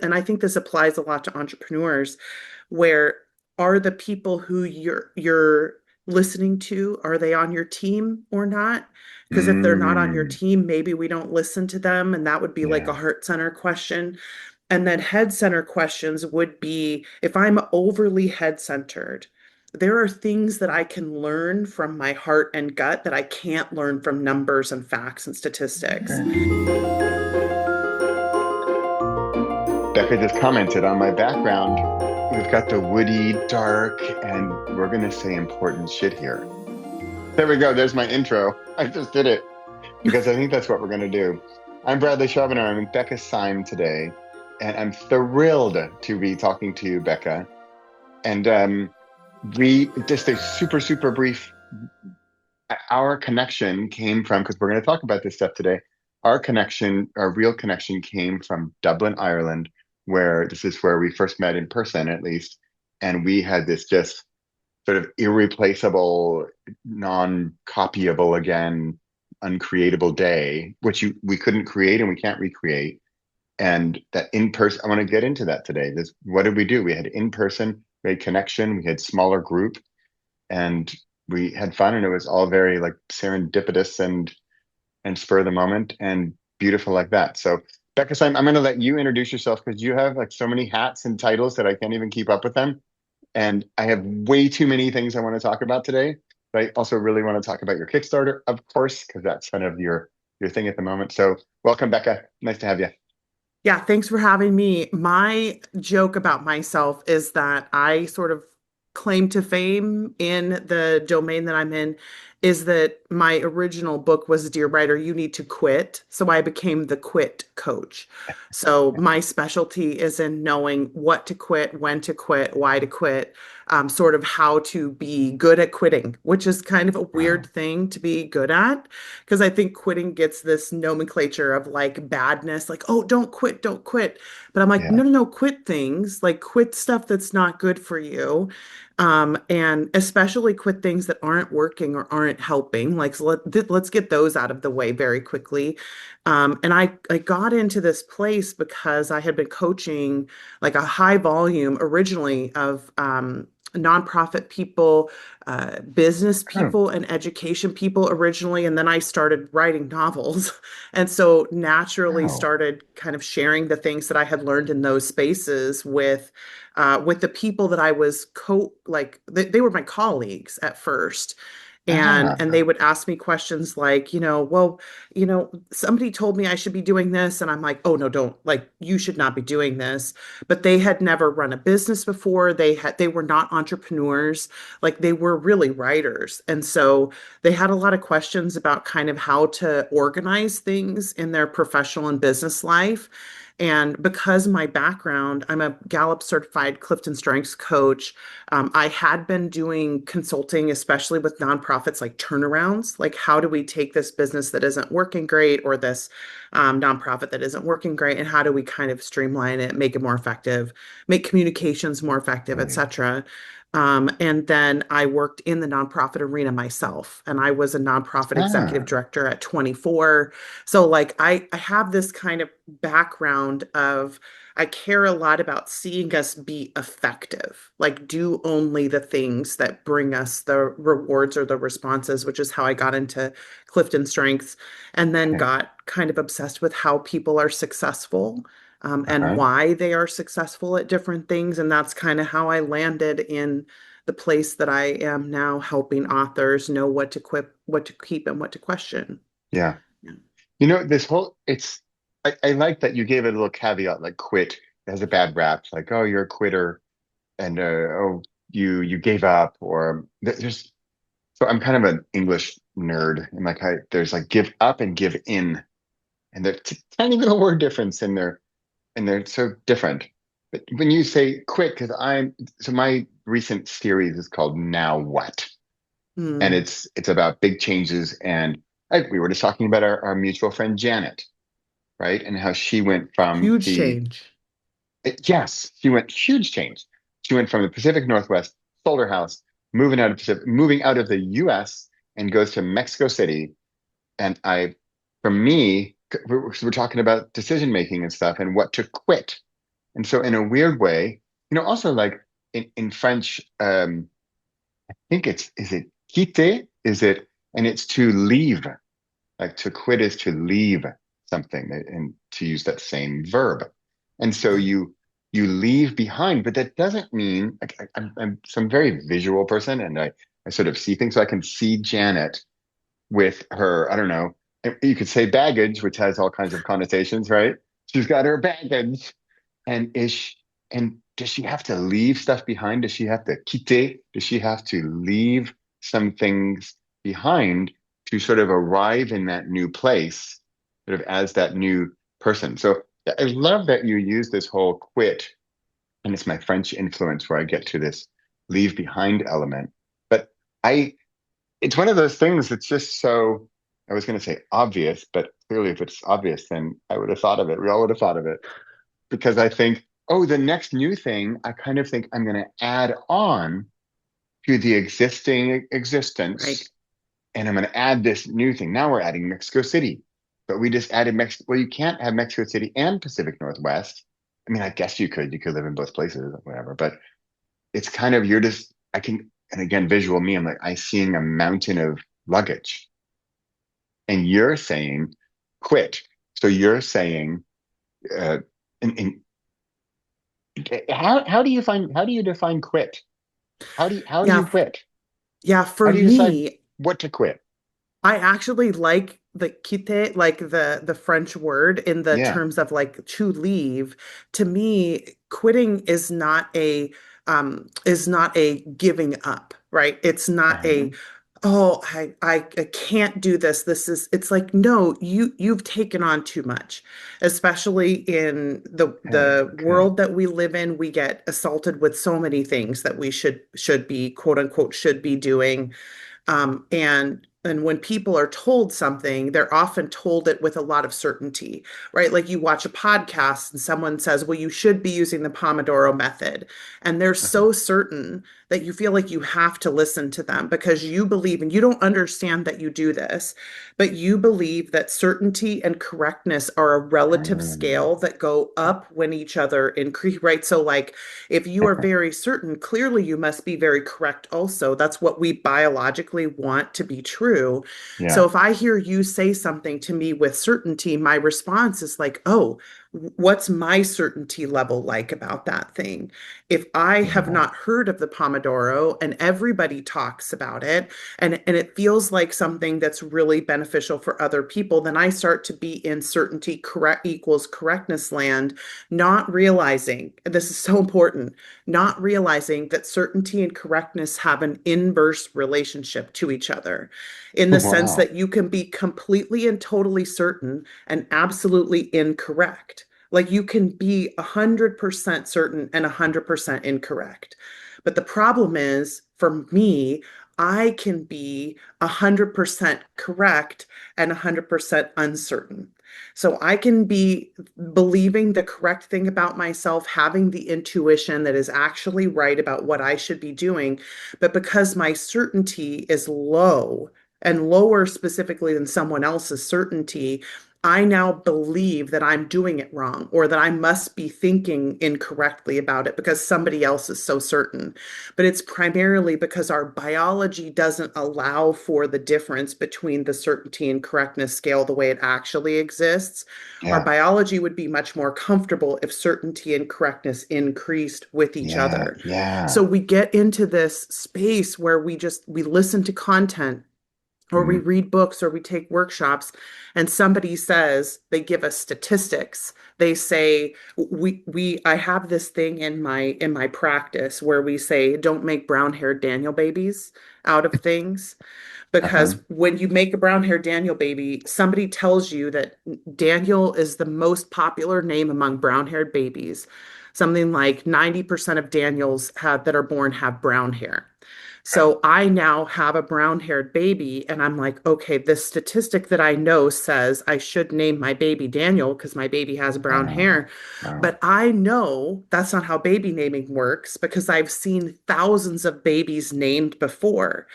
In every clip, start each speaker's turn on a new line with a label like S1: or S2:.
S1: and I think this applies a lot to entrepreneurs, where are the people who you're listening to, are they on your team or not? Because if they're not on your
S2: Mm,
S1: team, maybe we don't listen to them, and that would be like a
S2: yeah.
S1: heart center question. And then head center questions would be if I'm overly head centered, there are things that I can learn from my heart and gut that I can't learn from numbers and facts and statistics.
S2: Okay. Becca just commented on my background. We've got the woody, dark, and we're going to say important shit here. There we go. There's my intro. I just did it because I think that's what we're going to do. I'm Bradley Charbonneau. I'm with Becca Syme today, and I'm thrilled to be talking to you, Becca. And we just a super, super brief. Our connection came from, because we're going to talk about this stuff today. Our connection, our real connection came from Dublin, Ireland, where this is where we first met in person, at least. And we had this just sort of irreplaceable, non-copyable again, uncreatable day, which we couldn't create and we can't recreate. And that in person, I want to get into that today. This, what did we do? We had in person, we had connection, we had smaller group, and we had fun, and it was all very like serendipitous and spur of the moment and beautiful like that. So Becca, so I'm going to let you introduce yourself because you have like so many hats and titles that I can't even keep up with them. And I have way too many things I want to talk about today. But I also really want to talk about your Kickstarter, of course, because that's kind of your thing at the moment. So welcome, Becca. Nice to have you.
S1: Yeah, thanks for having me. My joke about myself is that I sort of claim to fame in the domain that I'm in is that my original book was Dear Writer, You Need to Quit. So I became the quit coach. So my specialty is in knowing what to quit, when to quit, why to quit, sort of how to be good at quitting, which is kind of a weird
S2: Wow.
S1: thing to be good at because I think quitting gets this nomenclature of like badness, like, oh, don't quit, don't quit. But I'm like,
S2: Yeah.
S1: no, no, no, quit things, like quit stuff that's not good for you. And especially quit things that aren't working or aren't helping. Like, so let's get those out of the way very quickly. And I got into this place because I had been coaching like a high volume originally of nonprofit people, business
S2: Oh,
S1: people, and education people originally. And then I started writing novels. And so naturally
S2: wow.
S1: started kind of sharing the things that I had learned in those spaces with the people that I was like they were my colleagues at first. And
S2: Ah,
S1: they would ask me questions like, well, somebody told me I should be doing this. And I'm like, oh no, don't, like, you should not be doing this. But they had never run a business before. They were not entrepreneurs, like they were really writers. And so they had a lot of questions about kind of how to organize things in their professional and business life. And because my background, I'm a Gallup-certified CliftonStrengths coach. I had been doing consulting, especially with nonprofits, like turnarounds, like how do we take this business that isn't working great or this nonprofit that isn't working great, and how do we kind of streamline it, make it more effective, make communications more effective, et
S2: right.
S1: cetera. And then I worked in the nonprofit arena myself, and I was a nonprofit executive
S2: Ah,
S1: director at 24. So like I have this kind of background of I care a lot about seeing us be effective, like do only the things that bring us the rewards or the responses, which is how I got into Clifton Strengths, and then
S2: okay.
S1: got kind of obsessed with how people are successful, and
S2: Uh-huh.
S1: why they are successful at different things. And that's kind of how I landed in the place that I am now, helping authors know what to quit, what to keep, and what to question.
S2: Yeah.
S1: Yeah.
S2: This whole, I like that you gave it a little caveat, like quit has a bad rap, like, oh, you're a quitter, and oh, you gave up, or there's, so I'm kind of an English nerd, and like, there's like give up and give in, and there's a tiny little word difference in there, and they're so different. But when you say quit, because so my recent series is called Now What? And
S1: Hmm.
S2: it's about big changes. And we were just talking about our mutual friend Janet, right? And how she went from
S1: Huge change.
S2: yes, she went huge change. She went from the Pacific Northwest, sold her house, moving out of the US and goes to Mexico City. And for me, we're talking about decision making and stuff and what to quit. And so in a weird way, also like in French, I think is it quitter? Is it, and it's to leave, like to quit is to leave something and to use that same verb. And so
S1: Yeah.
S2: you leave behind, but that doesn't mean like I'm some very visual person and I sort of see things. So I can see Janet with her, I don't know, you could say baggage, which has all kinds of connotations, right? She's got her baggage. And and does she have to leave stuff behind? Does she have to quitter? Does she have to leave some things behind to sort of arrive in that new place, sort of as that new person? So I love that you use this whole quit, and it's my French influence where I get to this leave behind element. But I it's one of those things that's just so, I was going to say obvious, but clearly if it's obvious, then I would have thought of it. We all would have thought of it because I think, oh, the next new thing, I kind of think I'm going to add on to the existing
S1: Right.
S2: existence, and I'm going to add this new thing. Now we're adding Mexico City, but we just added Mexico. Well, you can't have Mexico City and Pacific Northwest. I mean, I guess you could live in both places, or whatever, but it's kind of, you're just, I can, and again, visual me, I'm like, I seeing a mountain of luggage, and you're saying quit. So you're saying, uh, and how do you define quit? How do
S1: Yeah.
S2: you quit?
S1: Yeah.
S2: How
S1: For
S2: do you decide
S1: me,
S2: what to quit?
S1: I actually like the quitte, like the French word in the
S2: Yeah.
S1: terms of like to leave. To me, quitting is not a giving up, right? It's not a
S2: Uh-huh.
S1: oh, I can't do this. This is it's like no, you've taken on too much. Especially in
S2: Okay.
S1: the
S2: Okay.
S1: world that we live in, we get assaulted with so many things that we should be quote unquote should be doing and when people are told something, they're often told it with a lot of certainty, right? Like you watch a podcast and someone says, well, you should be using the Pomodoro method. And they're
S2: Uh-huh.
S1: so certain that you feel like you have to listen to them because you believe, and you don't understand that you do this, but you believe that certainty and correctness are a relative
S2: Um,
S1: scale that go up when each other increase, right? So, like, if you are very certain, clearly you must be very correct also. That's what we biologically want to be true. So
S2: yeah.
S1: if I hear you say something to me with certainty, my response is like, oh, what's my certainty level like about that thing? If I have
S2: Yeah.
S1: not heard of the Pomodoro and everybody talks about it and it feels like something that's really beneficial for other people, then I start to be in certainty correct equals correctness land, not realizing, and this is so important, not realizing that certainty and correctness have an inverse relationship to each other in the sense
S2: Wow.
S1: that you can be completely and totally certain and absolutely incorrect. Like you can be 100% certain and 100% incorrect. But the problem is, for me, I can be 100% correct and 100% uncertain. So I can be believing the correct thing about myself, having the intuition that is actually right about what I should be doing. But because my certainty is low and lower specifically than someone else's certainty, I now believe that I'm doing it wrong or that I must be thinking incorrectly about it because somebody else is so certain. But it's primarily because our biology doesn't allow for the difference between the certainty and correctness scale the way it actually exists. Our
S2: Yeah.
S1: biology would be much more comfortable if certainty and correctness increased with each
S2: Yeah.
S1: other.
S2: Yeah.
S1: So we get into this space where we listen to content or we
S2: Mhm.
S1: read books or we take workshops and somebody says they give us statistics. They say we I have this thing in my practice where we say don't make brown-haired Daniel babies out of things
S2: Uh-huh.
S1: because when you make a brown-haired Daniel baby, somebody tells you that Daniel is the most popular name among brown-haired babies. Something like 90% of Daniels have that are born have brown hair.
S2: Right.
S1: So I now have a brown-haired baby, and I'm like, okay, this statistic that I know says I should name my baby Daniel because my baby has brown hair.
S2: Wow. Wow.
S1: But I know that's not how baby naming works because I've seen thousands of babies named before. are.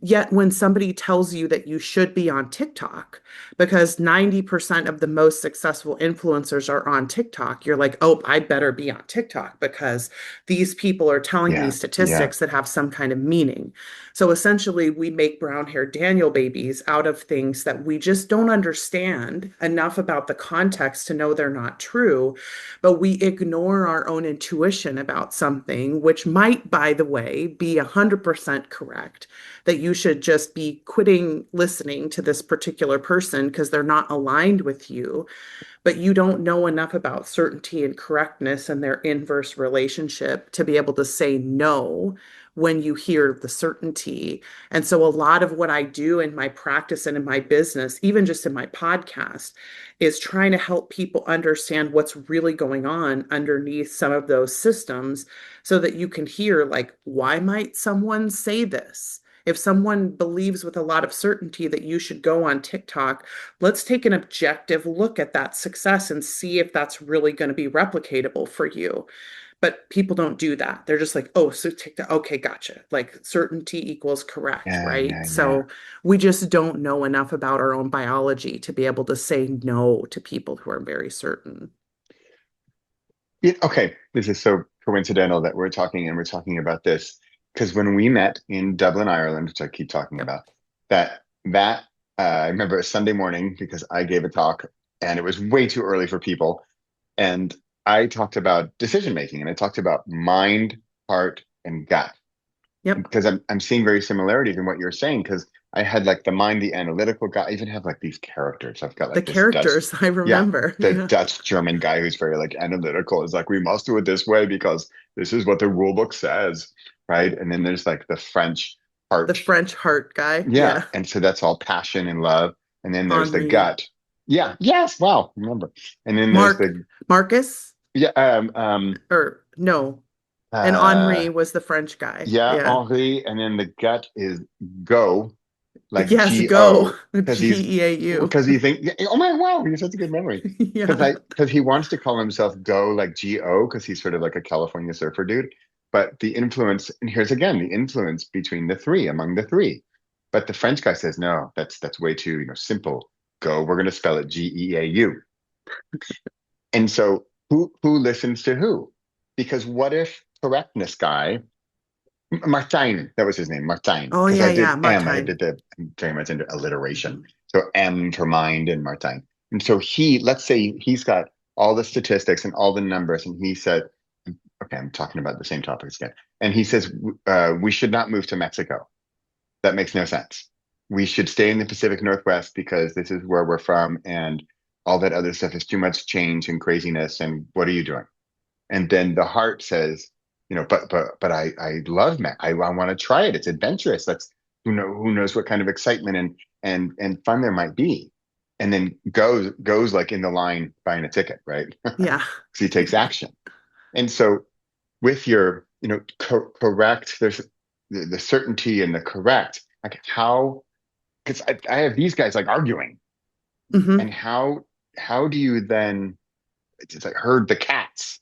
S1: Yet when somebody tells you that you should be on TikTok, because 90% of the most successful influencers are on TikTok, you're like, oh, I better be on TikTok because these people are telling me
S2: Yeah. Yeah.
S1: statistics that have some kind of meaning. So essentially, we make brown haired Daniel babies out of things that we just don't understand enough about the context to know they're not true, but we ignore our own intuition about something, which might, by the way, be 100% correct, that you should just be quitting listening to this particular person because they're not aligned with you, but you don't know enough about certainty and correctness and their inverse relationship to be able to say no when you hear the certainty. And so, a lot of what I do in my practice and in my business, even just in my podcast, is trying to help people understand what's really going on underneath some of those systems so that you can hear, like, why might someone say this? If someone believes with a lot of certainty that you should go on TikTok, let's take an objective look at that success and see if that's really going to be replicatable for you. But people don't do that. They're just like, oh, so TikTok, okay, gotcha. Like certainty equals correct,
S2: Yeah.
S1: right?
S2: Yeah. Yeah.
S1: So we just don't know enough about our own biology to be able to say no to people who are very certain.
S2: Okay, this is so coincidental that we're talking about this because when we met in Dublin, Ireland, which I keep talking
S1: Yep.
S2: about, that I remember a Sunday morning because I gave a talk and it was way too early for people, and I talked about decision making and I talked about mind, heart, and gut
S1: Yep.
S2: because I'm seeing very similarities in what you're saying because I had like the mind, the analytical guy. I even have like these characters. I've got
S1: The
S2: like this Dutch,
S1: characters, I
S2: yeah,
S1: remember.
S2: the
S1: Yeah.
S2: Dutch German guy who's very like analytical is like, we must do it this way because this is what the rule book says, right? And then there's like the French
S1: The
S2: heart,
S1: French heart guy.
S2: yeah,
S1: Yeah.
S2: and so that's all passion and love. And then there's the
S1: Henri.
S2: gut, yeah, yes, wow, remember. And then there's
S1: Mark,
S2: the
S1: Marcus,
S2: yeah,
S1: or no. And
S2: uh,
S1: Henri was the French guy.
S2: yeah,
S1: Yeah.
S2: Henri, and then the gut is go, like
S1: Yes, go.
S2: Go, because he's
S1: Geau.
S2: because he think oh my wow, you're such a good memory.
S1: Yeah.
S2: Because he wants to call himself Go like Go because he's sort of like a California surfer dude. But the influence, and here's again the influence between the three, among the three. But the French guy says, no, that's way too, simple. Go, we're gonna spell it Geau. And so who listens to who? Because what if correctness guy Martin, that was his name, Martin.
S1: Oh
S2: Because
S1: yeah,
S2: I
S1: yeah,
S2: did M, I
S1: Martine.
S2: did the very much into alliteration.
S1: Mhm.
S2: So M for mind and Martin. And so let's say he's got all the statistics and all the numbers, and he said, okay, I'm talking about the same topics again. And he says, we should not move to Mexico. That makes no sense. We should stay in the Pacific Northwest because this is where we're from, and all that other stuff is too much change and craziness. And what are you doing? And then the heart says, but I love Mac. I want to try it. It's adventurous. Let's who knows what kind of excitement and fun there might be. And then goes like in the line buying a ticket, right? Because
S1: Yeah.
S2: he takes action. And so with your correct, there's the certainty and the correct. Like how because I have these guys like arguing,
S1: Hmm.
S2: and how do you then it's like herd the cats?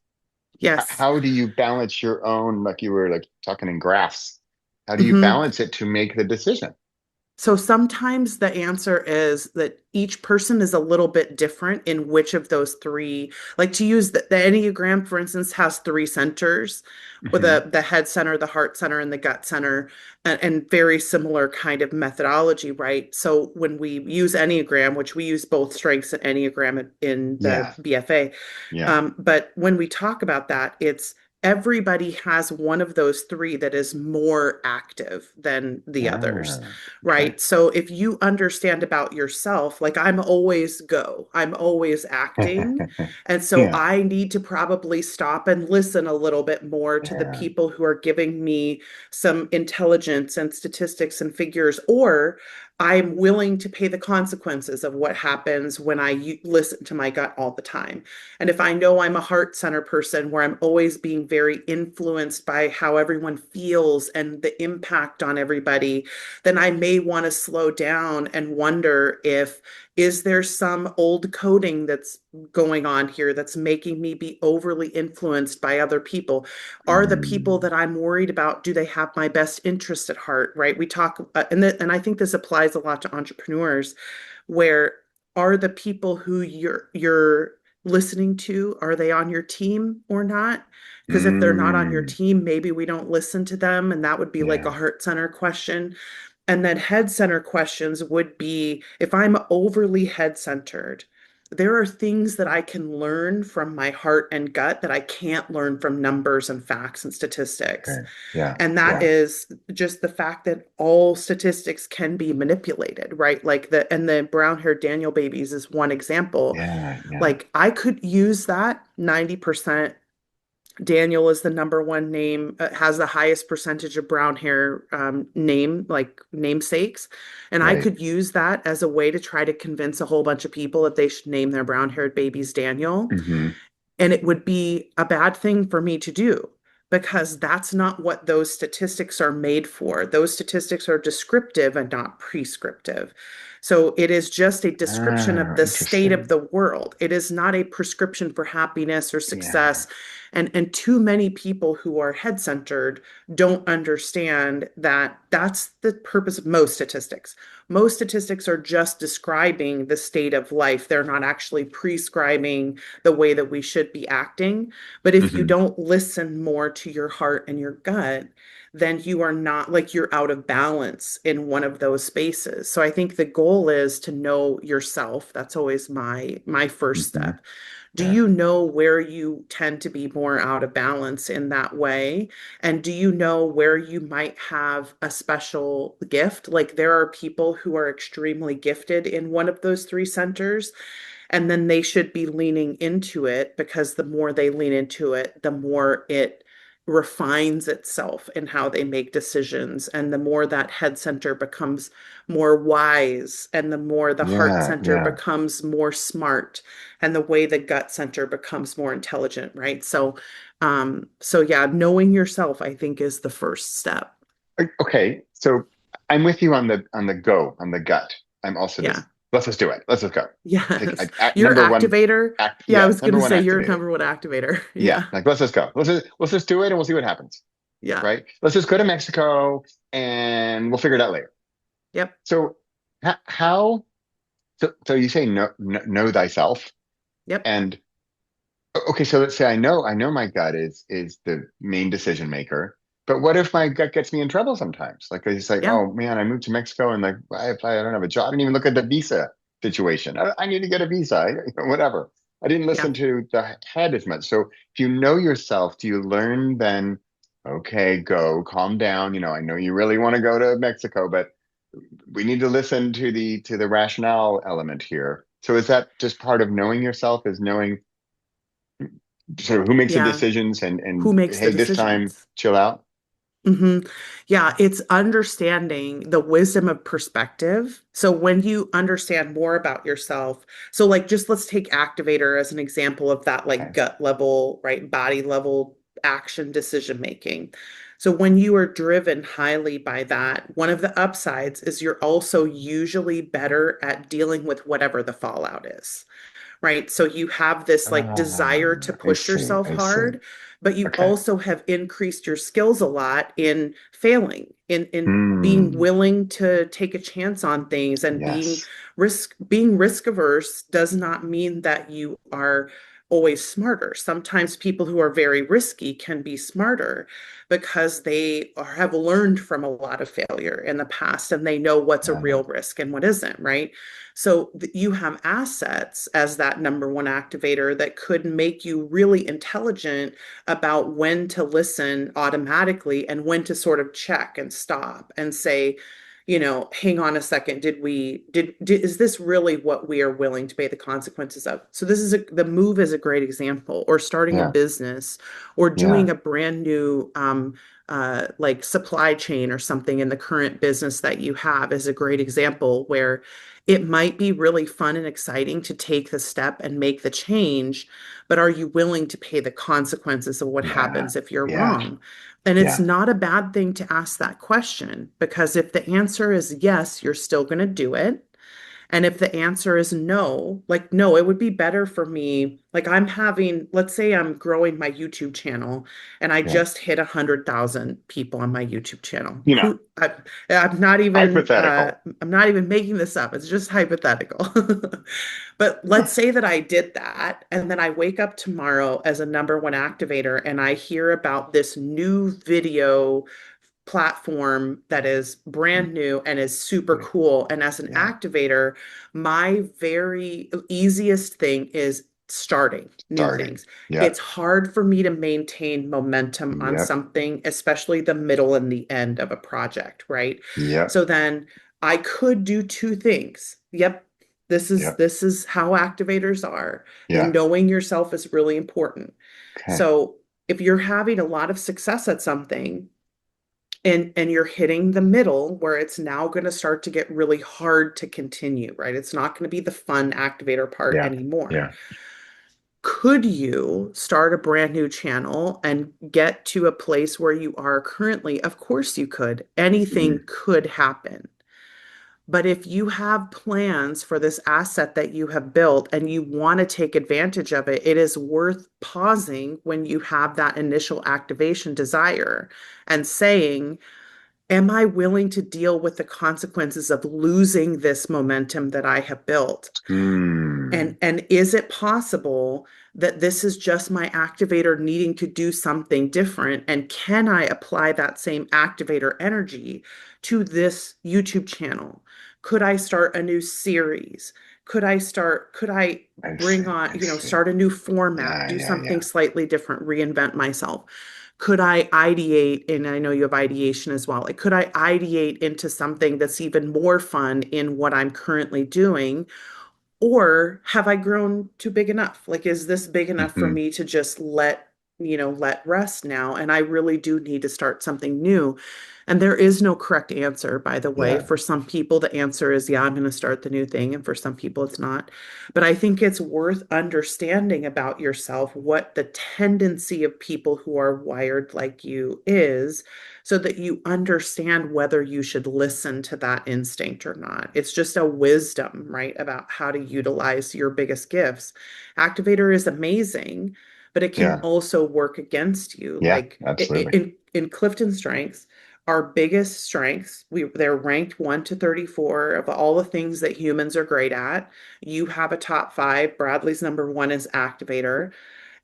S1: Yes.
S2: How do you balance your own, like you were like talking in graphs? How do you
S1: Hmm.
S2: balance it to make the decision?
S1: So sometimes the answer is that each person is a little bit different in which of those three, like to use the Enneagram, for instance, has three centers with
S2: Hmm.
S1: the head center, the heart center, and the gut center, and very similar kind of methodology, right? So when we use Enneagram, which we use both strengths and Enneagram in the
S2: Yeah,
S1: BFA,
S2: yeah.
S1: but when we talk about that, it's everybody has one of those three that is more active than the others,
S2: Ah, okay.
S1: right? So if you understand about yourself, like I'm always go, I'm always acting. And so
S2: Yeah,
S1: I need to probably stop and listen a little bit more to the
S2: yeah.
S1: people who are giving me some intelligence and statistics and figures, or I'm willing to pay the consequences of what happens when I listen to my gut all the time. And if I know I'm a heart center person where I'm always being very influenced by how everyone feels and the impact on everybody, then I may want to slow down and wonder if Is there some old coding that's going on here that's making me be overly influenced by other people? Are the people
S2: Mm,
S1: that I'm worried about, do they have my best interest at heart, right? We talk, and I think this applies a lot to entrepreneurs, where are the people who you're listening to, are they on your team or not? Because if they're not on your
S2: mm,
S1: team, maybe we don't listen to them, and that would be like a
S2: yeah.
S1: heart center question. And then head center questions would be if I'm overly head centered, there are things that I can learn from my heart and gut that I can't learn from numbers and facts and statistics.
S2: Okay. Yeah.
S1: And that
S2: Yeah.
S1: is just the fact that all statistics can be manipulated, right? Like the brown haired Daniel babies is one example.
S2: Yeah. Yeah.
S1: Like I could use that 90%. Daniel is the number one name, has the highest percentage of brown hair like namesakes. And I
S2: Right.
S1: could use that as a way to try to convince a whole bunch of people that they should name their brown haired babies Daniel.
S2: Hmm.
S1: And it would be a bad thing for me to do because that's not what those statistics are made for. Those statistics are descriptive and not prescriptive. So it is just a description of
S2: Oh,
S1: the state of
S2: interesting.
S1: the world. It is not a prescription for happiness or
S2: Yeah.
S1: success. And too many people who are head-centered don't understand that that's the purpose of most statistics. Most statistics are just describing the state of life. They're not actually prescribing the way that we should be acting. But if you
S2: Hmm.
S1: don't listen more to your heart and your gut, then you are not like you're out of balance in one of those spaces. So I think the goal is to know yourself. That's always my first
S2: Hmm.
S1: step. Do
S2: Yeah.
S1: you know where you tend to be more out of balance in that way? And do you know where you might have a special gift? Like there are people who are extremely gifted in one of those three centers, and then they should be leaning into it because the more they lean into it, the more it refines itself in how they make decisions. And the more that head center becomes more wise, and the more the heart
S2: Yeah.
S1: center
S2: Yeah.
S1: becomes more smart, and the way the gut center becomes more intelligent, right? So yeah, knowing yourself, I think, is the first step.
S2: Okay. So I'm with you on the go, on the gut. I'm also
S1: Yeah.
S2: this. Let's just do it. Let's just go. Take
S1: Yes. Your
S2: number one
S1: activator.
S2: act.
S1: Yeah, I
S2: Yeah.
S1: was
S2: Number
S1: gonna
S2: one
S1: say you're
S2: activator.
S1: number one activator.
S2: Yeah.
S1: Yeah.
S2: Like let's just go. Let's just do it and we'll see what happens.
S1: Yeah.
S2: Right. Let's just go to Mexico and we'll figure it out later.
S1: Yep.
S2: So how so you say know thyself.
S1: Yep.
S2: And okay, so let's say I know my gut is the main decision maker, but what if my gut gets me in trouble sometimes? Like it's like,
S1: Yeah.
S2: oh man, I moved to Mexico and like I don't have a job. I didn't even look at the visa situation. I need to get a visa, whatever. I didn't
S1: Yeah.
S2: listen to the head as much. So if you know yourself, do you learn then, okay, go, calm down. I know you really want to go to Mexico, but we need to listen to the rationale element here. So is that just part of knowing yourself, is knowing sort of who makes the
S1: Yeah.
S2: decisions
S1: Who
S2: and
S1: makes the
S2: hey, this time
S1: decisions?
S2: chill out.
S1: Hmm. Yeah, it's understanding the wisdom of perspective. So when you understand more about yourself, so like just let's take Activator as an example of that like
S2: Okay.
S1: gut level, right? Body level action decision making. So when you are driven highly by that, one of the upsides is you're also usually better at dealing with whatever the fallout is, right? So you have this like desire to
S2: I
S1: push
S2: see.
S1: yourself
S2: I see.
S1: hard, but you
S2: Okay.
S1: also have increased your skills a lot in failing, in being
S2: Hmm.
S1: willing to take a chance on things, and
S2: Yes.
S1: being risk averse does not mean that you are always smarter. Sometimes people who are very risky can be smarter because have learned from a lot of failure in the past, and they know what's a
S2: Uh,
S1: real risk and what isn't, right? So you have assets as that number one activator that could make you really intelligent about when to listen automatically and when to sort of check and stop and say, hang on a second, is this really what we are willing to pay the consequences of? So the move is a great example, or starting a
S2: yeah.
S1: business, or
S2: Yeah.
S1: doing a brand new like supply chain or something in the current business that you have is a great example where it might be really fun and exciting to take the step and make the change, but are you willing to pay the consequences of what
S2: Yeah.
S1: happens if you're
S2: Yeah.
S1: wrong? And it's
S2: Yeah.
S1: not a bad thing to ask that question, because if the answer is yes, you're still going to do it. And if the answer is no, like, no, it would be better for me. Like, I'm having, let's say I'm growing my YouTube channel and I
S2: Yeah.
S1: just hit 100,000 people on my YouTube channel.
S2: You know,
S1: I'm not even,
S2: hypothetical.
S1: I'm not even making this up. It's just hypothetical. But let's say that I did that and then I wake up tomorrow as a number one activator and I hear about this new video platform that is brand new and is super
S2: Yeah.
S1: cool. And as an
S2: Yeah.
S1: activator, my very easiest thing is starting new
S2: Starting.
S1: things. It's
S2: Yep.
S1: hard for me to maintain momentum on
S2: Yep.
S1: something, especially the middle and the end of a project, right?
S2: Yep.
S1: So then I could do two things. Yep.
S2: Yep.
S1: This is how activators are. And
S2: Yeah.
S1: knowing yourself is really important.
S2: Okay.
S1: So if you're having a lot of success at something, and you're hitting the middle where it's now going to start to get really hard to continue, right? It's not going to be the fun activator part
S2: Yeah.
S1: anymore.
S2: Yeah.
S1: Could you start a brand new channel and get to a place where you are currently? Of course you could. Anything
S2: Mhm.
S1: could happen. But if you have plans for this asset that you have built and you want to take advantage of it, it is worth pausing when you have that initial activation desire and saying, am I willing to deal with the consequences of losing this momentum that I have built?
S2: Mm.
S1: And is it possible that this is just my activator needing to do something different? And can I apply that same activator energy to this YouTube channel? Could I start a new series? Could I
S2: I
S1: bring
S2: see.
S1: on,
S2: I see.
S1: start a new format,
S2: Yeah.
S1: do
S2: Yeah.
S1: something
S2: Yeah.
S1: slightly different, reinvent myself? Could I ideate, and I know you have ideation as well, like could I ideate into something that's even more fun in what I'm currently doing? Or have I grown too big enough? Like, is this big enough for
S2: Hmm.
S1: me to just let rest now? And I really do need to start something new. And there is no correct answer, by the way.
S2: Yeah.
S1: For some people, the answer is, yeah, I'm going to start the new thing. And for some people, it's not. But I think it's worth understanding about yourself what the tendency of people who are wired like you is, so that you understand whether you should listen to that instinct or not. It's just a wisdom, right, about how to utilize your biggest gifts. Activator is amazing, but it can
S2: Yeah.
S1: also work against you.
S2: Yeah.
S1: Like
S2: Absolutely.
S1: in CliftonStrengths, our biggest strengths, they're ranked 1 to 34 of all the things that humans are great at. You have a top 5. Bradley's number 1 is activator.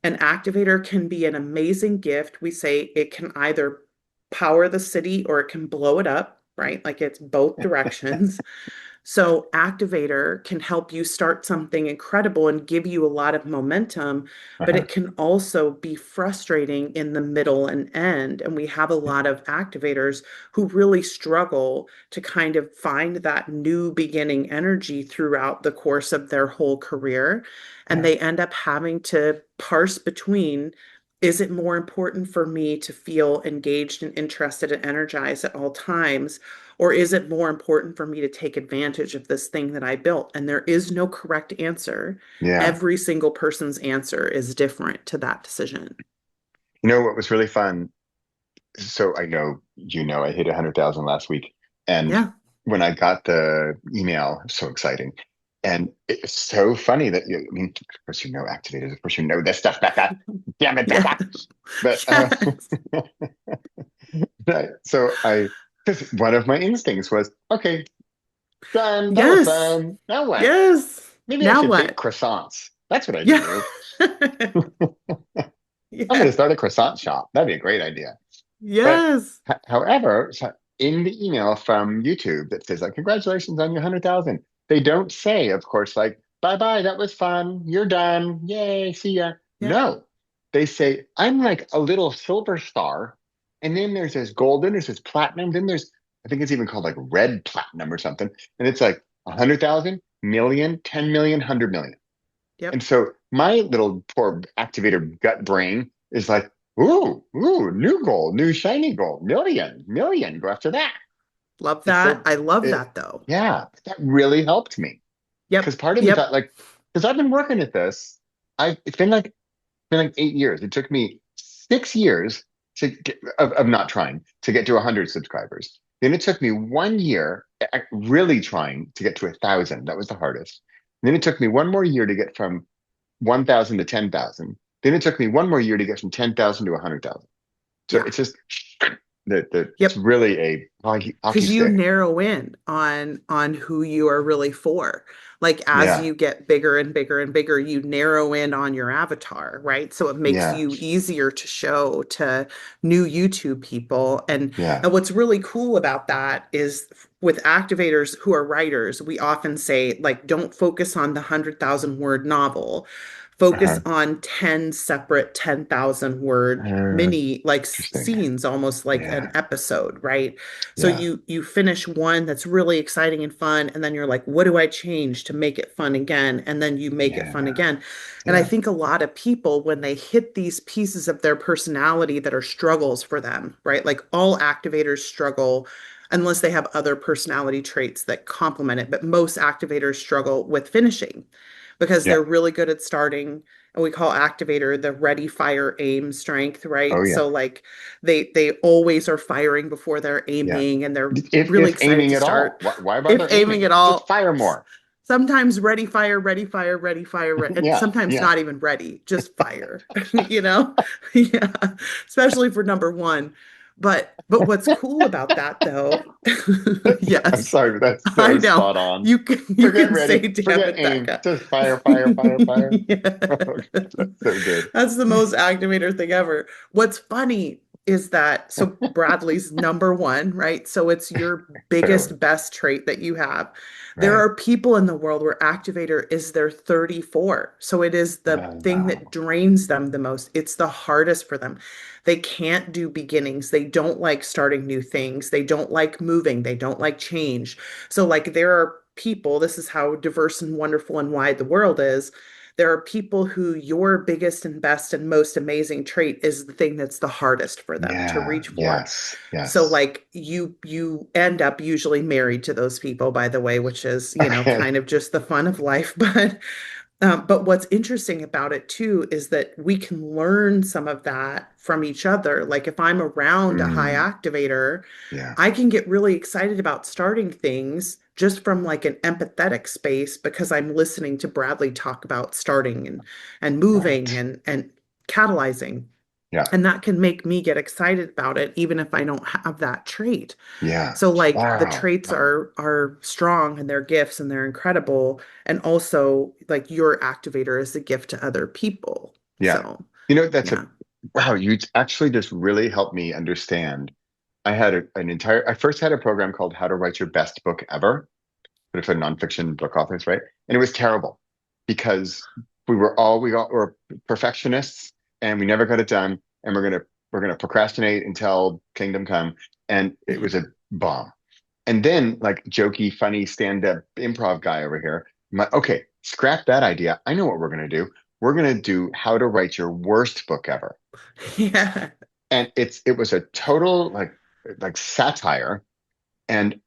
S1: An activator can be an amazing gift. We say it can either power the city or it can blow it up, right? Like it's both directions. So, activator can help you start something incredible and give you a lot of momentum, but
S2: Uh-huh.
S1: it can also be frustrating in the middle and end. And we have a lot of activators who really struggle to kind of find that new beginning energy throughout the course of their whole career. And
S2: Yeah.
S1: they end up having to parse between, is it more important for me to feel engaged and interested and energized at all times? Or is it more important for me to take advantage of this thing that I built? And there is no correct answer.
S2: Yeah.
S1: Every single person's answer is different to that decision.
S2: You know what was really fun? So I know, I hit 100,000 last week. And
S1: Yeah.
S2: when I got the email, so exciting. And it's so funny that I mean, of course, activators, of course, this stuff, Becca. Damn it,
S1: Yeah.
S2: Becca. But
S1: Yes.
S2: right. Because one of my instincts was, okay, done. That was
S1: Yes.
S2: fun. Now what?
S1: Yes.
S2: Maybe I
S1: Now
S2: should bake
S1: what?
S2: croissants. That's what I should
S1: Yeah.
S2: do. I'm going to
S1: Yeah.
S2: start a croissant shop. That'd be a great idea. But
S1: Yes.
S2: however, so in the email from YouTube that says like, congratulations on your 100,000, they don't say, of course, like, bye bye, that was fun. You're done. Yay, see ya.
S1: Yep.
S2: No, they say, I'm like a little silver star. And then there's this golden, there's this platinum, then there's, I think it's even called like red platinum or something. And it's like 100,000, million, 10 million, 100 million. And
S1: Yep.
S2: so my little poor activator gut brain is like, ooh, new goal, new shiny goal, million, million, go after that.
S1: Love
S2: And
S1: that.
S2: so
S1: I love
S2: it,
S1: that though.
S2: yeah, that really helped me because
S1: Yep.
S2: part of me thought
S1: Yep.
S2: like, because I've been working at this, it's been like 8 years. It took me 6 years of not trying to get to 100 subscribers. Then it took me 1 year really trying to get to 1,000. That was the hardest. Then it took me one more year to get from 1,000 to 10,000. Then it took me one more year to get from 10,000 to 100,000. So
S1: Yeah.
S2: it's just it's
S1: Yep.
S2: really a hockey
S1: Because you
S2: stick.
S1: narrow in on who you are really for. Like as
S2: Yeah,
S1: you get bigger and bigger and bigger, you narrow in on your avatar, right? So it makes
S2: yeah,
S1: you easier to show to new YouTube people.
S2: yeah.
S1: And what's really cool about that is with activators who are writers, we often say like don't focus on the 100,000 word novel. Focus
S2: Uh-huh.
S1: on 10 separate 10,000 word
S2: Uh,
S1: mini like
S2: Interesting.
S1: scenes, almost like an
S2: Yeah,
S1: episode, right? So
S2: yeah,
S1: you finish one that's really exciting and fun, and then you're like, what do I change to make it fun again? And then you make it fun
S2: yeah,
S1: again. And I
S2: yeah.
S1: think a lot of people, when they hit these pieces of their personality that are struggles for them, right? Like all activators struggle unless they have other personality traits that complement it. But most activators struggle with finishing because
S2: Yeah.
S1: they're really good at starting. And we call activator the ready, fire, aim strength,
S2: Oh
S1: right?
S2: yeah,
S1: So like they always are firing before they're
S2: yeah.
S1: aiming and they're really
S2: If
S1: excited
S2: aiming
S1: to
S2: at all,
S1: start.
S2: why
S1: If
S2: bother
S1: aiming
S2: aiming?
S1: at
S2: Just
S1: all,
S2: fire more.
S1: sometimes ready, fire, ready, fire, ready, fire, and
S2: Yeah,
S1: sometimes
S2: yeah.
S1: not even ready, just fire, you know? Yeah, especially for number one. But what's cool about that though,
S2: I'm
S1: yes,
S2: sorry, but that's
S1: I
S2: so
S1: know.
S2: spot on.
S1: You can
S2: Forget
S1: say
S2: ready,
S1: damn
S2: forget
S1: it,
S2: aim.
S1: Becca.
S2: Just fire, fire, fire, fire.
S1: Yeah.
S2: That's so good.
S1: That's the most activator thing ever. What's funny is that so Bradley's number one, right? So it's your
S2: Clearly,
S1: biggest, best trait that you have. There
S2: right.
S1: are people in the world where activator is their 34. So it is the
S2: Oh,
S1: thing that
S2: wow.
S1: drains them the most. It's the hardest for them. They can't do beginnings. They don't like starting new things. They don't like moving. They don't like change. So, like, there are people, this is how diverse and wonderful and wide the world is. There are people who your biggest and best and most amazing trait is the thing that's the hardest for them to
S2: Yeah,
S1: reach for.
S2: yes,
S1: So
S2: yes.
S1: like you end up usually married to those people, by the way, which is,
S2: Okay.
S1: kind of just the fun of life. But what's interesting about it too is that we can learn some of that from each other. Like if I'm around a high
S2: Mm,
S1: activator,
S2: yeah,
S1: I can get really excited about starting things just from like an empathetic space because I'm listening to Bradley talk about starting and moving
S2: right.
S1: and catalyzing.
S2: Yeah,
S1: And that can make me get excited about it even if I don't have that trait.
S2: yeah.
S1: So like the
S2: Wow.
S1: traits
S2: Wow.
S1: are strong and they're gifts and they're incredible. And also like your activator is a gift to other people.
S2: Yeah.
S1: So
S2: That's a
S1: yeah.
S2: wow. You actually just really helped me understand. I had I first had a program called How to Write Your Best Book Ever, but for nonfiction book authors, right? And it was terrible because we all were perfectionists and we never got it done. And we're gonna procrastinate until kingdom come. And it was a bomb. And then like jokey, funny stand-up improv guy over here, I'm like, okay, scrap that idea. I know what we're gonna do. We're gonna do how to write your worst book ever.
S1: Yeah.
S2: And it was a total like satire. And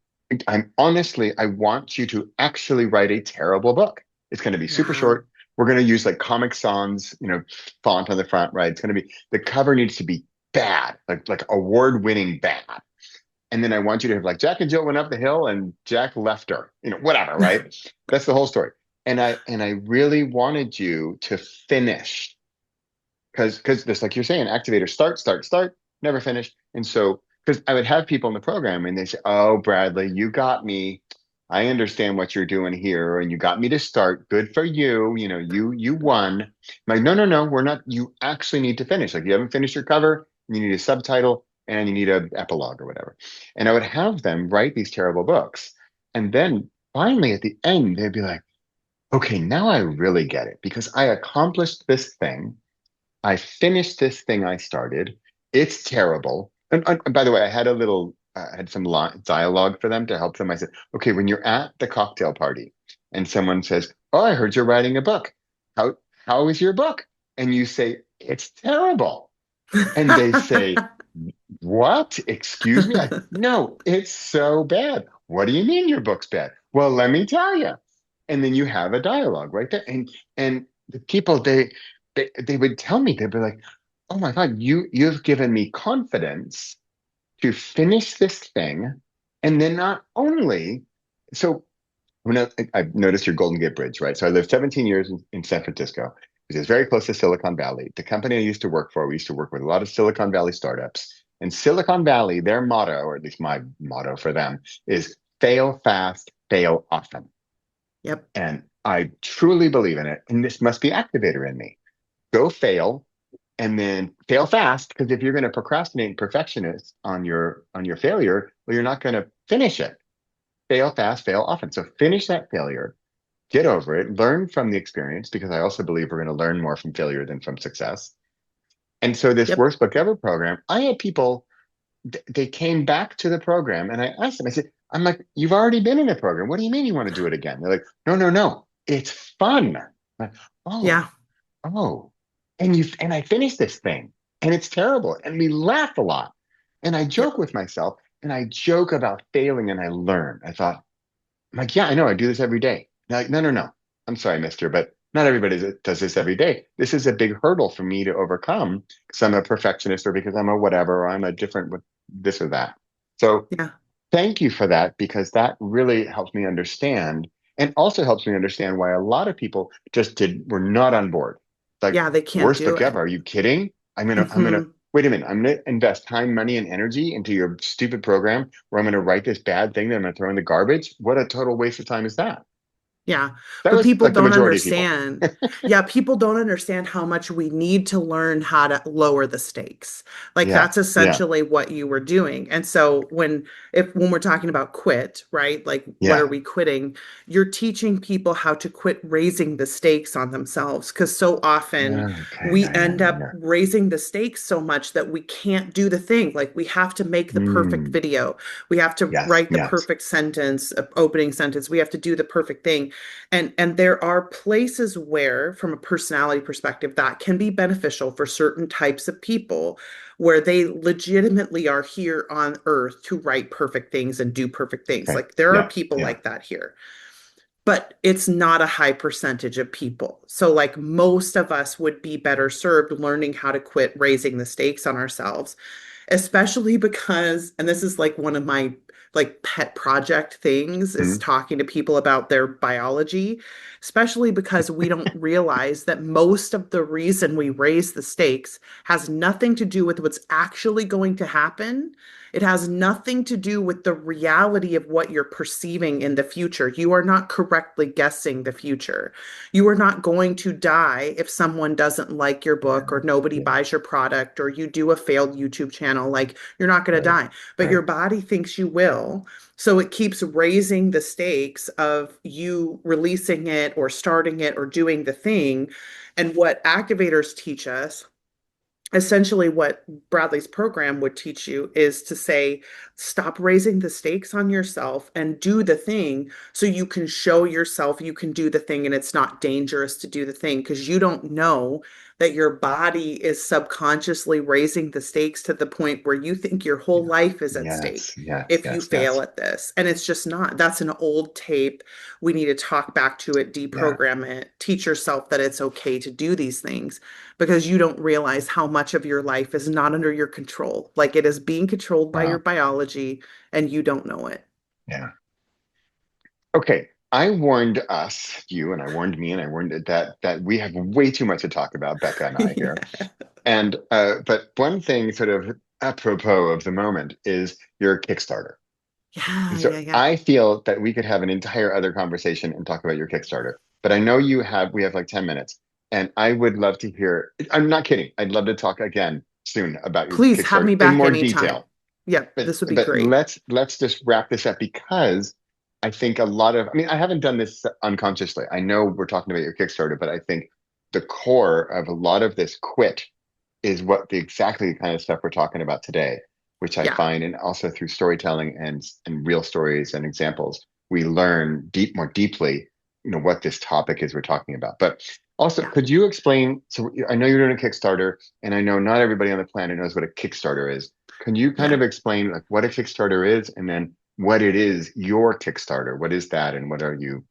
S2: I'm honestly, I want you to actually write a terrible book. It's going to be super
S1: Yeah.
S2: short. We're going to use like Comic Sans, font on the front, right? It's going to be the cover needs to be bad, like award-winning bad. And then I want you to have like Jack and Jill went up the hill and Jack left her, whatever, right? That's the whole story. And I really wanted you to finish because just like you're saying, activator start, start, start, never finish. And so because I would have people in the program and they say, "Oh, Bradley, you got me. I understand what you're doing here, and you got me to start. Good for you. You won." I'm like, no, no, no, we're not. You actually need to finish. Like you haven't finished your cover. You need a subtitle and you need an epilogue or whatever. And I would have them write these terrible books, and then finally at the end they'd be like, "Okay, now I really get it because I accomplished this thing." I finished this thing I started. It's terrible. And by the way, I had had some dialogue for them to help them. I said, okay, when you're at the cocktail party and someone says, "Oh, I heard you're writing a book. How how is your book?" And you say, "It's terrible." And they say, "What? Excuse me?" No, it's so bad. What do you mean your book's bad? Well, let me tell you. And then you have a dialogue right there. And the people they would tell me, they'd be like, "Oh my God, you've given me confidence to finish this thing And then not only, so I've noticed your Golden Gate Bridge, right? So I lived 17 years in San Francisco, which is very close to Silicon Valley. The company I used to work for, we used to work with a lot of Silicon Valley startups. And Silicon Valley, their motto, or at least my motto for them, is fail fast, fail often.
S1: Yep.
S2: And I truly believe in it. And this must be activator in me. Go fail and then fail fast. Because if you're going to procrastinate and perfectionist on your failure, well, you're not going to finish it. Fail fast, fail often. So finish that failure, get over it, learn from the experience, because I also believe we're going to learn more from failure than from success. And so this
S1: Yep.
S2: worst book ever program, I had people, they came back to the program and I asked them, I said, I'm like, you've already been in the program. What do you mean you want to do it again? They're like, no, no, no. It's fun. I'm like, oh,
S1: Yeah.
S2: oh. And I finished this thing and it's terrible. And we laugh a lot. And I joke
S1: Yep.
S2: with myself and I joke about failing and I learn. I thought, I'm like, yeah, I know. I do this every day. They're like, no, no, no. I'm sorry, mister, but not everybody does this every day. This is a big hurdle for me to overcome because I'm a perfectionist or because I'm a whatever, or I'm a different with this or that. So
S1: Yeah.
S2: thank you for that because that really helps me understand and also helps me understand why a lot of people were not on board. Like,
S1: Yeah. They can't
S2: worst
S1: do
S2: book
S1: it.
S2: ever. Are you kidding? I'm gonna,
S1: Hmm.
S2: wait a minute. I'm gonna invest time, money, and energy into your stupid program where I'm gonna write this bad thing that I'm gonna throw in the garbage. What a total waste of time is that?
S1: Yeah,
S2: That
S1: but
S2: was
S1: people
S2: like the
S1: don't
S2: majority of people.
S1: understand. Yeah, people don't understand how much we need to learn how to lower the stakes. Like
S2: Yeah,
S1: that's
S2: yeah,
S1: essentially what you were doing. And so when we're talking about quit, right? Like what are
S2: yeah.
S1: we quitting? You're teaching people how to quit raising the stakes on themselves because so often
S2: Okay,
S1: we
S2: yeah, yeah,
S1: end
S2: yeah,
S1: up
S2: yeah.
S1: raising the stakes so much that we can't do the thing. Like we have to make the perfect
S2: Mm,
S1: video. We have to
S2: yes,
S1: write the
S2: yes.
S1: perfect sentence, opening sentence. We have to do the perfect thing and there are places where, from a personality perspective, that can be beneficial for certain types of people, where they legitimately are here on earth to write perfect things and do perfect things.
S2: Okay,
S1: Like there are
S2: yeah,
S1: people
S2: yeah,
S1: like that here, but it's not a high percentage of people. So, like most of us would be better served learning how to quit raising the stakes on ourselves, especially because, and this is like one of my like pet project things is
S2: mm,
S1: talking to people about their biology, especially because we don't realize that most of the reason we raise the stakes has nothing to do with what's actually going to happen. It has nothing to do with the reality of what you're perceiving in the future. You are not correctly guessing the future. You are not going to die if someone doesn't like your book or
S2: yeah,
S1: nobody
S2: yeah.
S1: buys your product or you do a failed YouTube channel. Like you're not going to
S2: Right,
S1: die, but your
S2: right.
S1: body thinks you will. So it keeps raising the stakes of you releasing it or starting it or doing the thing. And what activators teach us, essentially what Bradley's program would teach you, is to say, stop raising the stakes on yourself and do the thing so you can show yourself you can do the thing and it's not dangerous to do the thing because you don't know that your body is subconsciously raising the stakes to the point where you think your whole
S2: Yeah.
S1: life is at
S2: Yes,
S1: stake
S2: yes,
S1: if you
S2: yes,
S1: fail
S2: yes.
S1: at this. And it's just not. That's an old tape. We need to talk back to it,
S2: Yeah,
S1: deprogram it, teach yourself that it's okay to do these things because you don't realize how much of your life is not under your control. Like it is being controlled by your
S2: wow.
S1: biology and you don't know it.
S2: Yeah. Okay. I warned us, you, and I warned me, and I warned that we have way too much to talk about, Becca and I here.
S1: Yeah.
S2: And but one thing sort of apropos of the moment is your Kickstarter. And
S1: Yeah,
S2: so
S1: yeah, yeah.
S2: I feel that we could have an entire other conversation and talk about your Kickstarter. But I know we have like 10 minutes, and I would love to hear, I'm not kidding. I'd love to talk again soon about your
S1: Please have
S2: Kickstarter
S1: me
S2: in
S1: back
S2: more
S1: anytime.
S2: detail.
S1: Yeah,
S2: But
S1: this would be
S2: but
S1: great.
S2: let's just wrap this up because I think a lot of I mean I haven't done this unconsciously. I know we're talking about your Kickstarter, but I think the core of a lot of this quit is what the exactly the kind of stuff we're talking about today, which I
S1: Yeah,
S2: find, and also through storytelling and real stories and examples, we learn more deeply, what this topic is we're talking about. But also,
S1: yeah,
S2: could you explain? So I know you're doing a Kickstarter, and I know not everybody on the planet knows what a Kickstarter is. Can you kind
S1: yeah.
S2: of explain like what a Kickstarter is, and then what it is your Kickstarter? What is that, and what are you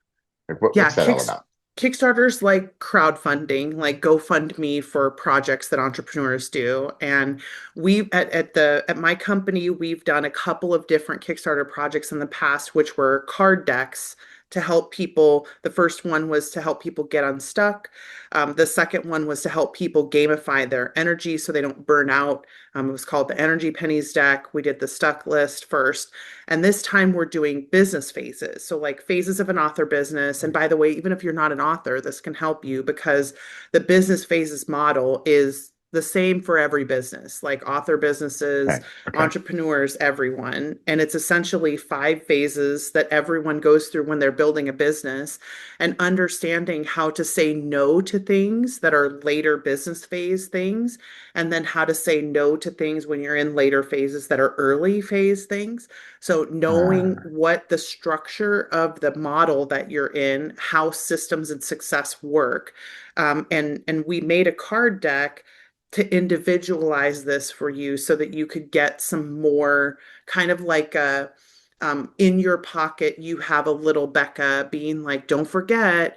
S2: like?
S1: Yeah,
S2: What's that all about?
S1: Kickstarter's like crowdfunding, like GoFundMe for projects that entrepreneurs do. And we at my company, we've done a couple of different Kickstarter projects in the past, which were card decks to help people. The first one was to help people get unstuck. The second one was to help people gamify their energy so they don't burn out. It was called the Energy Pennies deck. We did the stuck list first. And this time we're doing business phases. So, like phases of an author business. And by the way, even if you're not an author, this can help you because the business phases model is the same for every business, like author businesses,
S2: Okay. Okay.
S1: entrepreneurs, everyone. And it's essentially 5 phases that everyone goes through when they're building a business and understanding how to say no to things that are later business phase things, and then how to say no to things when you're in later phases that are early phase things. So knowing
S2: Uh,
S1: what the structure of the model that you're in, how systems and success work, and we made a card deck to individualize this for you so that you could get some more kind of like a in your pocket, you have a little Becca being like, don't forget,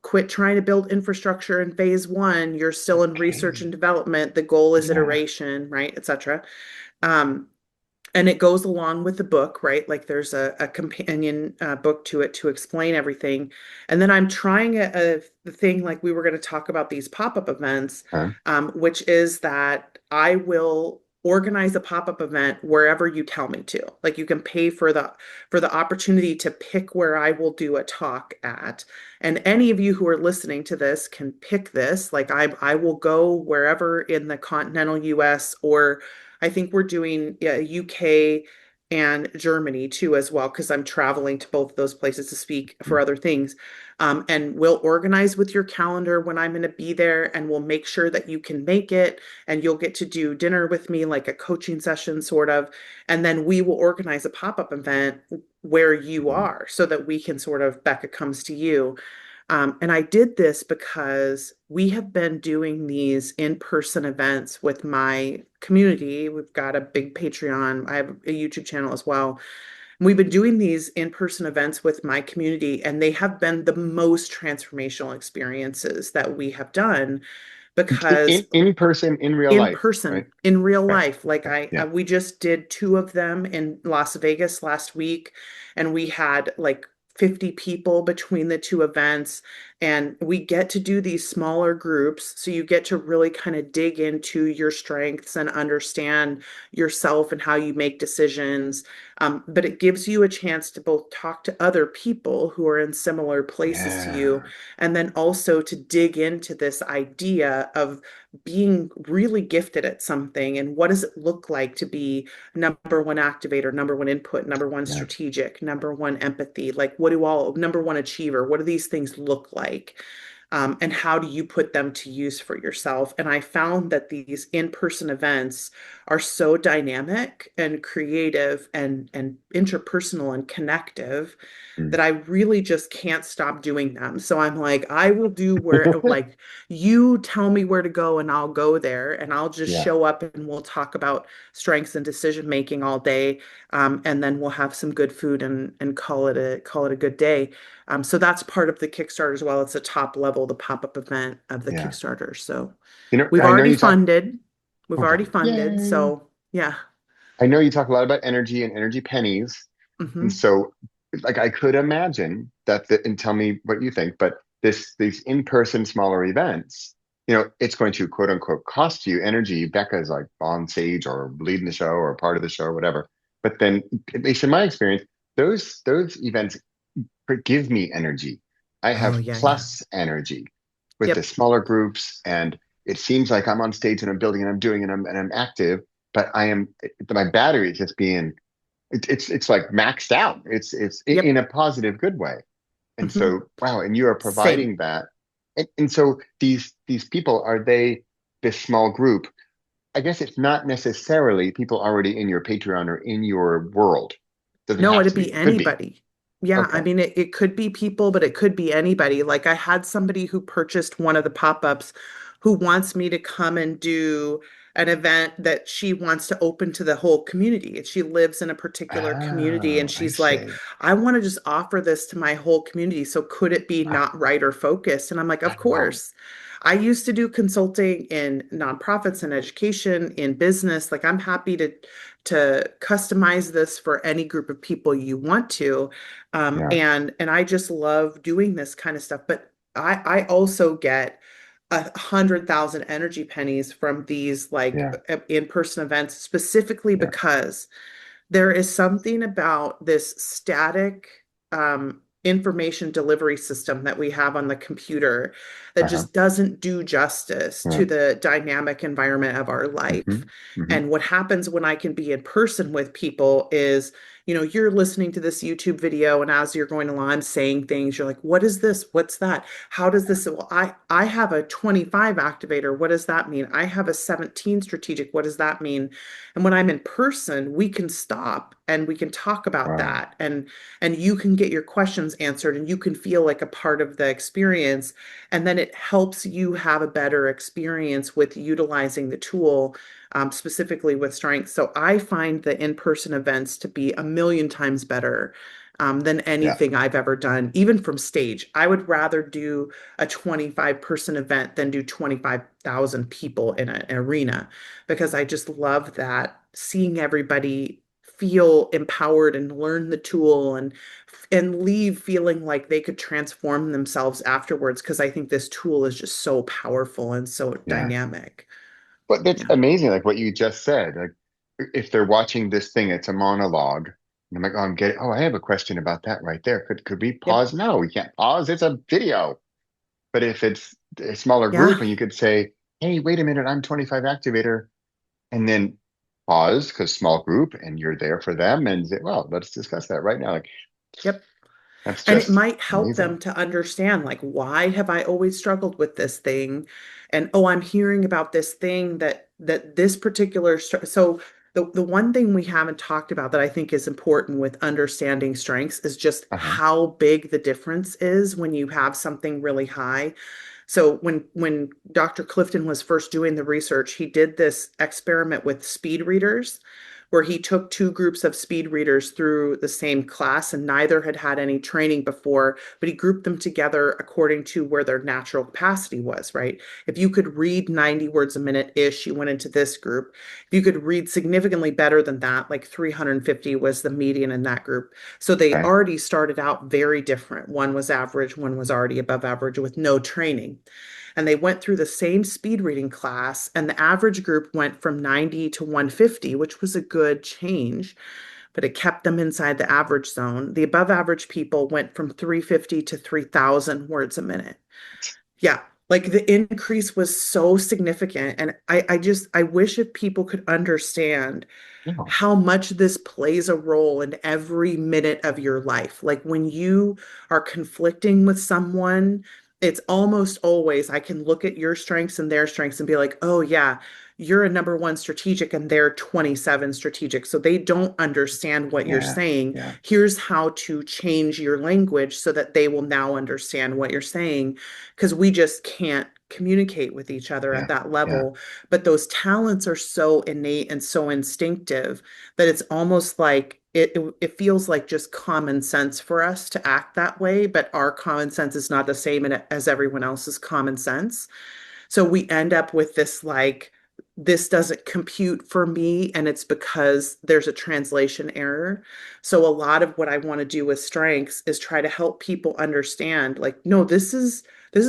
S1: quit trying to build infrastructure in phase one. You're still in research
S2: okay.
S1: and development. The goal is
S2: Yeah.
S1: iteration, right, etc. Um, and it goes along with the book, right? Like there's a companion book to it to explain everything. And then I'm trying the thing like we were going to talk about these pop-up events,
S2: Huh?
S1: which is that I will organize a pop-up event wherever you tell me to. Like you can pay for the opportunity to pick where I will do a talk at. And any of you who are listening to this can pick this. Like I will go wherever in the continental US, or I think we're doing UK and Germany too as well, because I'm traveling to both of those places to speak for other things. And we'll organize with your calendar when I'm going to be there, and we'll make sure that you can make it, and you'll get to do dinner with me, like a coaching session, sort of. And then we will organize a pop-up event where you
S2: Mhm.
S1: are so that we can sort of, Becca comes to you. And I did this because we have been doing these in-person events with my community. We've got a big Patreon. I have a YouTube channel as well. We've been doing these in-person events with my community, and they have been the most transformational experiences that we have done because
S2: In person, in real
S1: in
S2: life, right?
S1: person, in real
S2: Okay.
S1: life. Like
S2: Okay. Yeah.
S1: we just did 2 of them in Las Vegas last week, and we had like 50 people between the 2 events. And we get to do these smaller groups. So you get to really kind of dig into your strengths and understand yourself and how you make decisions. But it gives you a chance to both talk to other people who are in similar places to you,
S2: Yeah.
S1: and then also to dig into this idea of being really gifted at something, and what does it look like to be number 1 activator, number 1 input, number 1
S2: Yeah.
S1: strategic, number 1 empathy, like what do all number 1 achiever, what do these things look like? And how do you put them to use for yourself? And I found that these in-person events are so dynamic and creative and interpersonal and connective
S2: Mm.
S1: that I really just can't stop doing them. So I'm like, I will do where, like, you tell me where to go and I'll go there, and I'll just
S2: Yeah.
S1: show up and we'll talk about strengths and decision making all day. And then we'll have some good food and call it a good day. So that's part of the Kickstarter as well. It's a top level, the pop-up event of the
S2: Yeah.
S1: Kickstarter. So
S2: You know,
S1: we've
S2: I know
S1: already
S2: you talk.
S1: funded. We've already
S2: Okay.
S1: funded.
S2: Yay.
S1: So yeah.
S2: I know you talk a lot about energy and energy pennies. And
S1: Hmm.
S2: so, like, I could imagine that and tell me what you think, but these in-person smaller events, it's going to quote unquote cost you energy. Becca's like on stage or leading the show or part of the show or whatever. But then, at least in my experience, those events give me energy. I
S1: Oh
S2: have
S1: yeah, yeah.
S2: plus energy with the
S1: Yep.
S2: smaller groups, and it seems like I'm on stage and I'm building and I'm doing and I'm active, but my battery is just being it's like maxed out. It's in
S1: Yep.
S2: a positive, good way. And
S1: Hmm.
S2: so, wow, and you are
S1: Same.
S2: providing that. And so these people, are they this small group? I guess it's not necessarily people already in your Patreon or in your world. Doesn't
S1: No,
S2: have
S1: it'd
S2: to be.
S1: be
S2: It could be.
S1: anybody. Yeah, I
S2: Okay.
S1: mean, it could be people, but it could be anybody. Like I had somebody who purchased one of the pop-ups who wants me to come and do. an event that she wants to open to the whole community. And she lives in a particular community and
S2: Oh, I
S1: she's like,
S2: see.
S1: I want to just offer this to my whole community. So could it be not writer focused? And I'm like, of
S2: Oh,
S1: course. I used to do consulting in nonprofits and education, in business. Like I'm happy to customize this for any group of people you want to.
S2: yeah,
S1: And I just love doing this kind of stuff. But I also get 100,000 energy pennies from these like
S2: yeah,
S1: in-person events specifically
S2: yeah.
S1: because there is something about this static information delivery system that we have on the computer that
S2: Uh-huh.
S1: just doesn't do justice
S2: Yeah.
S1: to the dynamic environment of our life.
S2: Hmm. Hmm.
S1: And what happens when I can be in person with people is, you're listening to this YouTube video, and as you're going along, I'm saying things. You're like, what is this? What's that? How does this? Well, I have a 25 activator. What does that mean? I have a 17 strategic. What does that mean? And when I'm in person, we can stop and we can talk about
S2: Wow.
S1: that, and you can get your questions answered and you can feel like a part of the experience. And then it helps you have a better experience with utilizing the tool, specifically with strength. So I find the in-person events to be a million times better. Than
S2: Yeah,
S1: anything I've ever done, even from stage. I would rather do a 25-person event than do 25,000 people in an arena because I just love that seeing everybody feel empowered and learn the tool and leave feeling like they could transform themselves afterwards because I think this tool is just so powerful and so
S2: yeah.
S1: dynamic.
S2: But that's
S1: Yeah.
S2: amazing, like what you just said. Like if they're watching this thing, it's a monologue. And I'm like, oh, I have a question about that right there. Could we
S1: Yep.
S2: pause? No, we can't pause. It's a video. But if it's a smaller group
S1: Yeah.
S2: and you could say, hey, wait a minute, I'm 25 activator, and then pause because small group and you're there for them and say, well, let's discuss that right now. Like
S1: Yep.
S2: that's
S1: And it
S2: just
S1: might help
S2: amazing.
S1: them to understand, like, why have I always struggled with this thing? And oh, I'm hearing about this thing that this particular so the one thing we haven't talked about that I think is important with understanding strengths is just
S2: Uh-huh.
S1: how big the difference is when you have something really high. So when Dr. Clifton was first doing the research, he did this experiment with speed readers where he took two groups of speed readers through the same class and neither had had any training before, but he grouped them together according to where their natural capacity was, right? If you could read 90 words a minute ish, you went into this group. If you could read significantly better than that, like 350 was the median in that group. So they
S2: Okay.
S1: already started out very different. One was average, one was already above average with no training. And they went through the same speed reading class, and the average group went from 90 to 150, which was a good change, but it kept them inside the average zone. The above average people went from 350 to 3,000 words a minute. Yeah, like the increase was so significant. And I wish if people could understand
S2: No.
S1: how much this plays a role in every minute of your life. Like when you are conflicting with someone, it's almost always I can look at your strengths and their strengths and be like, oh, yeah, you're a number one strategic and they're 27 strategic. So they don't understand what you're
S2: Yeah.
S1: saying.
S2: Yeah.
S1: Here's how to change your language so that they will now understand what you're saying because we just can't communicate with each other at
S2: Yeah.
S1: that
S2: Yeah.
S1: level. But those talents are so innate and so instinctive that it's almost like it feels like just common sense for us to act that way, but our common sense is not the same as everyone else's common sense. So we end up with this like, this doesn't compute for me, and it's because there's a translation error. So a lot of what I want to do with strengths is try to help people understand, like, no, this is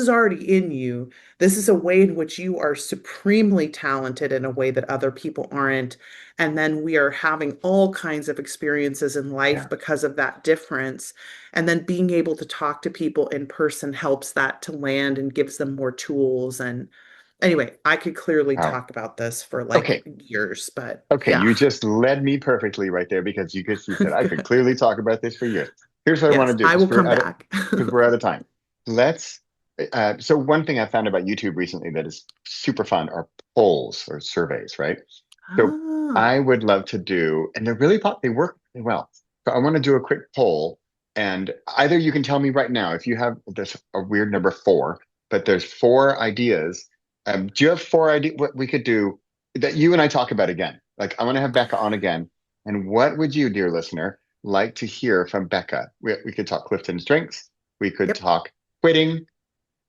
S1: already in you. This is a way in which you are supremely talented in a way that other people aren't. And then we are having all kinds of experiences in life
S2: Yeah.
S1: because of that difference. And then being able to talk to people in person helps that to land and gives them more tools. And anyway, I could clearly
S2: Wow.
S1: talk about this for like
S2: Okay.
S1: years, but
S2: Okay.
S1: yeah,
S2: You just led me perfectly right there because you said I could
S1: good.
S2: clearly talk about this for years. Here's what I want
S1: Yes,
S2: to do
S1: I will come back.
S2: because we're out of time. Let's so one thing I found about YouTube recently that is super fun are polls or surveys, right? So
S1: Ah,
S2: I would love to do, and they work really well. So I want to do a quick poll, and either you can tell me right now if you have this a weird number four, but there's four ideas. Do you have four ideas? What we could do? that you and I talk about again. Like, I want to have Becca on again. And what would you, dear listener, like to hear from Becca? We could talk Clifton strengths. We could
S1: Yep.
S2: talk quitting.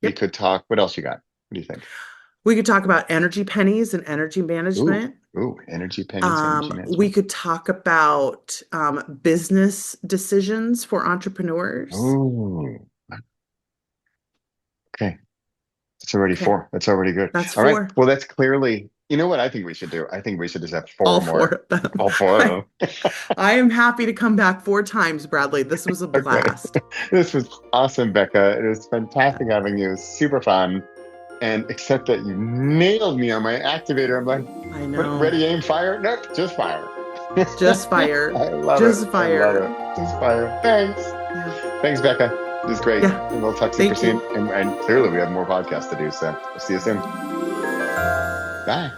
S2: We
S1: Yep.
S2: could talk, what else you got? What do you think?
S1: We could talk about energy pennies and energy
S2: Ooh,
S1: management.
S2: energy pennies, energy
S1: We
S2: management.
S1: could talk about business decisions for entrepreneurs.
S2: Ooh, okay. That's already
S1: Okay,
S2: four. That's already good.
S1: that's
S2: All right.
S1: four.
S2: Well, that's clearly, you know what I think we should do? I think we should just have
S1: All
S2: four
S1: four
S2: more.
S1: of them.
S2: All four of
S1: I,
S2: them.
S1: I am happy to come back 4 times, Bradley. This was a
S2: Okay.
S1: blast.
S2: This was awesome, Becca. It was
S1: Yeah,
S2: fantastic having you. Super fun. And except that you nailed me on my activator. I'm like,
S1: I
S2: what,
S1: know.
S2: ready, aim, fire? Nope, just fire.
S1: Just fire.
S2: I love it.
S1: Just
S2: I love
S1: fire.
S2: it. Just fire. Thanks.
S1: Yeah.
S2: Thanks, Becca. This is great.
S1: Yeah.
S2: And we'll talk super
S1: Thank
S2: soon.
S1: you.
S2: And clearly we have more podcasts to do. So we'll see you soon. Bye.